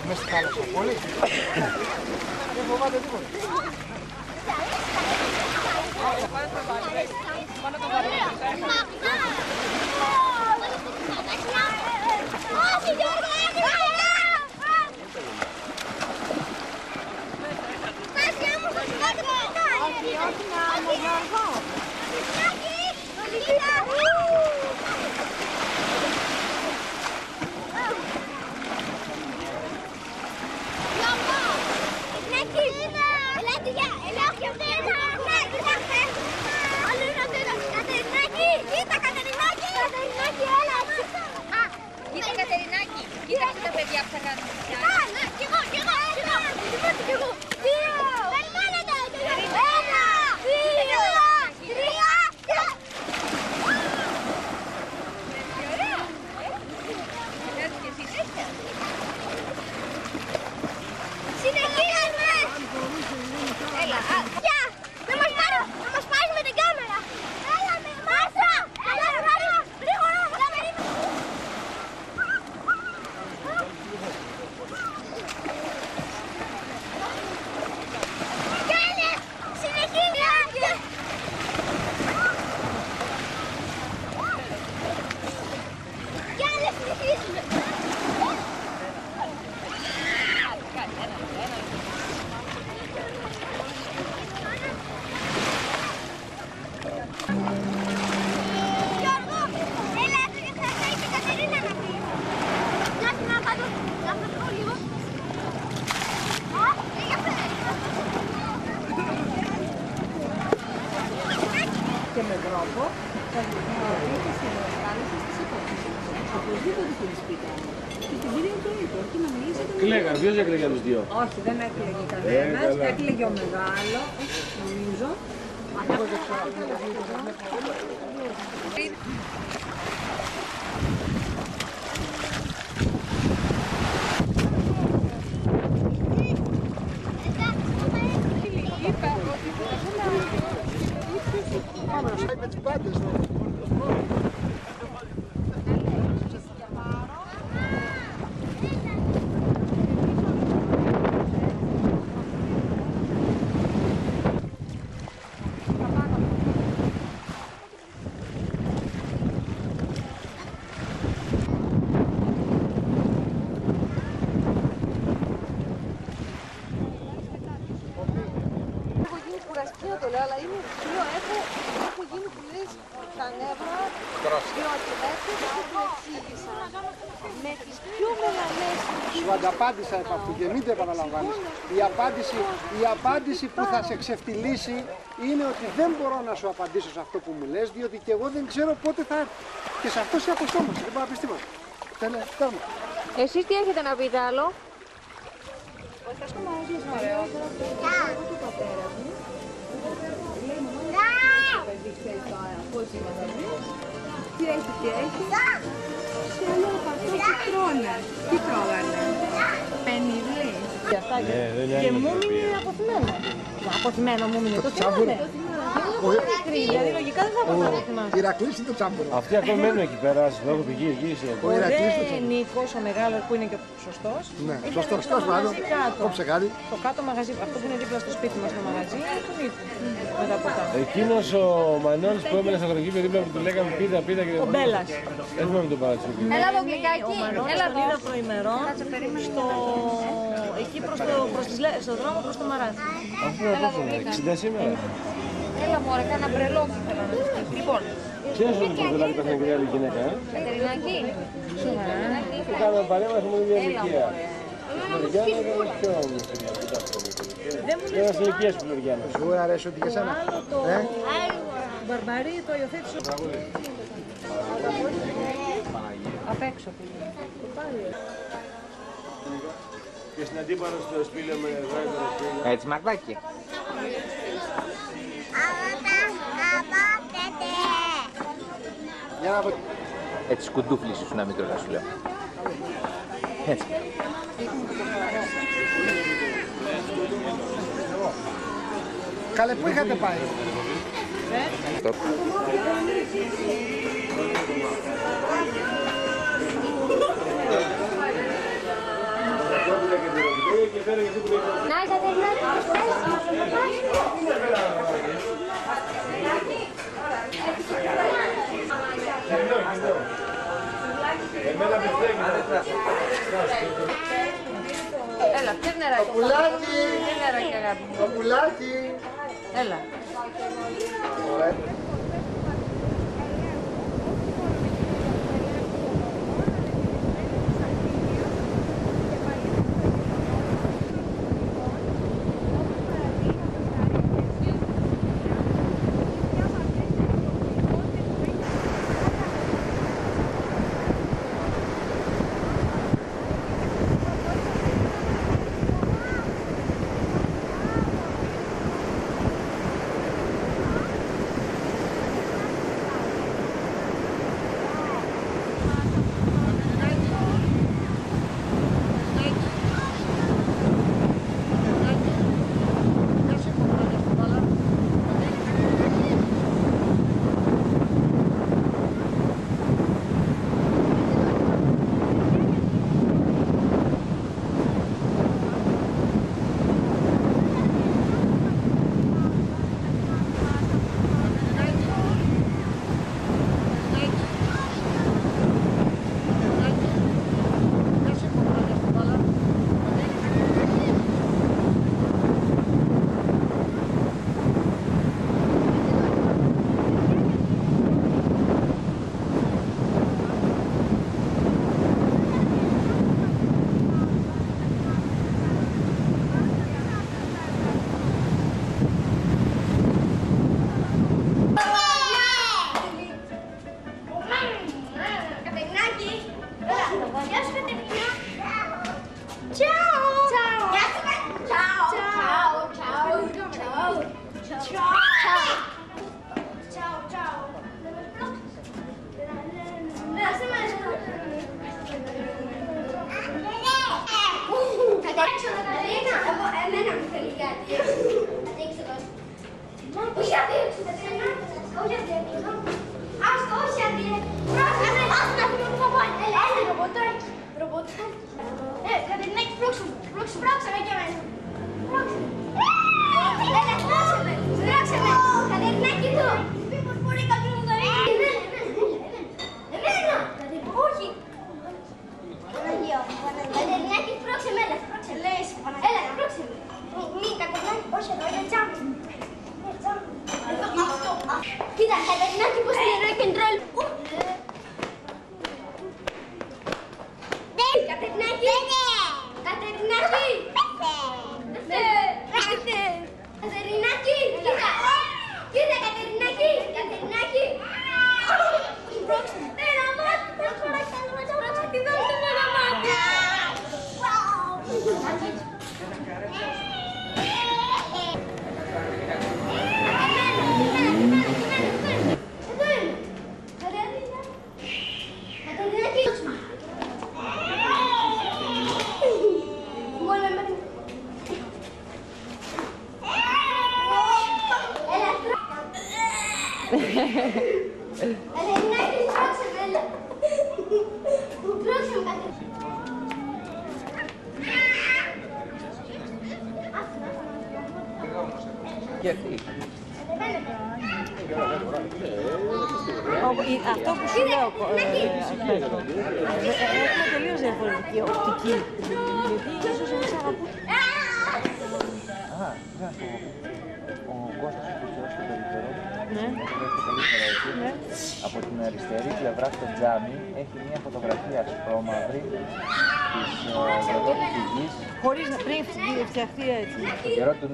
Μέσα στη θάλασσα, πολύ. Δεν φοβάται τίποτα. Όχι, Γιώργο, κοίταξε τα παιδιά που θα κάνουν. Κι εγώ. Περιμένετε. 1, 2, 3. Συνεχίζουμε. Έλα. Να μας πάρεις με την κάμερα. Έλα με Μάρσα. Γρήγορα. Και με τρόπο θα δημιουργείται στην οργάνωση της υπόθεσης. Οπωσδήποτε την σπίτι. Και την κυρία του είπε, όχι να μιλήσετε. Κλαίγαν, ποιος έκλαιγε τους δύο? Όχι, δεν έκλαιγε κανένας. Έκλαιγε ο μεγάλο, νομίζω. Πάμε να σάει με τις πάντες. Το λέω, αλλά είναι πιο έχω γίνει που λες τα νεύρα, διότι έφυγα και μου εξήγησα με τις πιο μελανές. Σου ανταπάντησα επ' αυτού και μην το επαναλαμβάνεις. Η απάντηση που θα σε ξεφτυλίσει είναι ότι δεν μπορώ να σου απαντήσω σε αυτό που μου λες, διότι και εγώ δεν ξέρω πότε θα έρθει. Και σε αυτό σε αποστόμαστε, δεν μπορώ να πεις τίποτα. Τέλος. Εσείς τι έχετε να πείτε άλλο? Ο Στάσκομας είναι ωραίο. Παιδί ξέρει τώρα πώς είμαστε εμείς, τι έχει και έχει. Σε άλλο αυτό τι τρώνε. Τι τρώγανε. Πενίδι. Και μου μείνει αποθυμένο. Αποθυμένο μου μείνει. Το θυμάμαι. Πολύ μικρή, δηλαδή λογικά δεν θα μπορούσα να το θυμάσαι. Ηρακλής ή το τσάμπουρο. Αυτοί ακόμα μένουν εκεί πέρα, στην λόγω πηγή, εκεί είσαι. Ο Νίκος, ο μεγάλος που είναι και σωστός. Ναι, σωστός πάντων. Κόψε κάτι. Το κάτω μαγαζί, αυτό που είναι δίπλα στο σπίτι μας το μαγαζί, είναι του Νίκου. Με τα ποτά. Εκείνος ο Μανώλης που έμενε στο χρονική δίπλα που του λέγαμε πίτα και Ο Μπέλας. Δεν θυμάμαι τον παράτσο. Έλα εδώ γλυκάκι. Ο Μανώλης τον είδα προημερών εκεί στον δρόμο προς το Μαράθι. Αυτό είναι 60 σήμερα. Έλα μωρέ, κάνα μπρελό μου θέλω να δεις. Λοιπόν, Ξέρεις ότι το δηλαδή πέθανε και άλλη γυναίκα, Κατερινάκη. Και κάναμε παρέα μας με μια ηλικία. Μεριάννα ήταν πιο μικρή. Ένας ηλικίας που Μεριάννα. Σου αρέσει ότι και εσένα. Μπαρμπαρί το υιοθέτησε. Απ' έξω πήγε. Και στην αντίπαρο στο σπήλαιο με γράιδερο σπήλαιο. Έτσι Μαρδάκη. Έτσι κουντούφλης σου να μικρό να σου λέω. Έτσι. Καλέ, πού είχατε πάει? Να, η Κατερινάκη, Έλα, πιες νεράκι. Παπουλάκι! Πιες νεράκι, αγάπη μου. Παπουλάκι! Έλα. Κοίτα, Κατερινάκη, πώς είναι rock and roll. Κατερινάκη! Κατερινάκη! Κατερινάκη! Κοίτα! Κοίτα, Κατερινάκη! Κατερινάκη! Ένα μάτι! Πρόξε τη δώστε με ένα μάτι! Κατερινάκη, πρόξε με, έλα. Πρόξε με, Κατερινάκη. Γιατί? Αυτό που σου λέω, έχουμε τελείως διαφορετική οπτική. Γιατί ίσως εμείς αγαπούμε. Ο Κώστας ο Χριστός στο περίπτερο, καλύτερα έτσι, από την αριστερή πλευρά στο τζάμι έχει μια φωτογραφία ασπρόμαυρη της Ευρωπαϊκής Γης. Χωρίς να πριν φτιαχτεί έτσι. Στον καιρό του